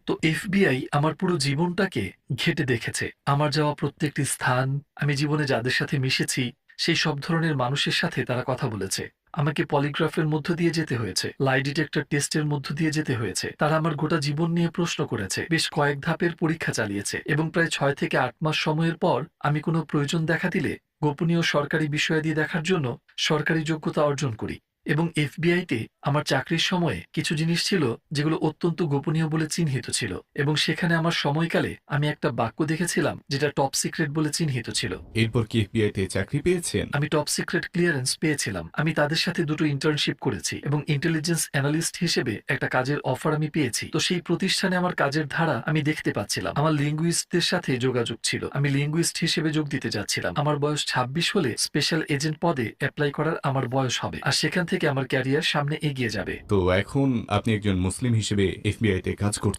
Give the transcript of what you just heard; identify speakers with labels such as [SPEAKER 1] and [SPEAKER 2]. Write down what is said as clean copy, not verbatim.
[SPEAKER 1] তো এফবিআই আমার পুরো জীবনটাকে ঘেঁটে দেখেছে। আমার যাওয়া প্রত্যেকটি স্থান, আমি জীবনে যাদের সাথে মিশেছি, সেই সব ধরনের মানুষের সাথে তারা কথা বলেছে। আমাকে পলিগ্রাফের মধ্য দিয়ে যেতে হয়েছে, লাই ডিটেক্টর টেস্টের মধ্য দিয়ে যেতে হয়েছে। তারা আমার গোটা জীবন নিয়ে প্রশ্ন করেছে, বেশ কয়েক ধাপের পরীক্ষা চালিয়েছে, এবং প্রায় 6 থেকে 8 মাস সময়ের পর আমি কোনো প্রয়োজন দেখা দিলে গোপনীয় সরকারি বিষয়াদি দেখার জন্য সরকারি যোগ্যতা অর্জন করি। এবং এফবিআইতে আমার চাকরির সময়ে কিছু জিনিস ছিল যেগুলো অত্যন্ত গোপনীয় বলে চিহ্নিত ছিল, এবং সেখানে আমার সময়কালে আমি একটা বাক্য দেখেছিলাম যেটা টপ সিক্রেট বলে চিহ্নিত ছিল।
[SPEAKER 2] এরপর কি এফবিআইতে চাকরি পেয়েছেন?
[SPEAKER 1] আমি টপ সিক্রেট ক্লিয়ারেন্স পেয়েছিলাম। আমি তাদের সাথে দুটো ইন্টার্নশিপ করেছি এবং ইন্টেলিজেন্স অ্যানালিস্ট হিসেবে একটা কাজের অফার আমি পেয়েছি। তো সেই প্রতিষ্ঠানে আমার কাজের ধারা আমি দেখতে পাচ্ছিলাম। আমার লিঙ্গুইস্টদের সাথে যোগাযোগ ছিল। আমি লিঙ্গুইস্ট হিসেবে যোগ দিতে যাচ্ছিলাম। আমার বয়স 26 হলে স্পেশাল এজেন্ট পদে অ্যাপ্লাই করার আমার বয়স হবে, আর সেখান থেকে আমার ক্যারিয়ার সামনে এগিয়ে যাবে।
[SPEAKER 2] তো এখন আপনি একজন মুসলিম হিসেবে এফবিআইতে কাজ করছেন।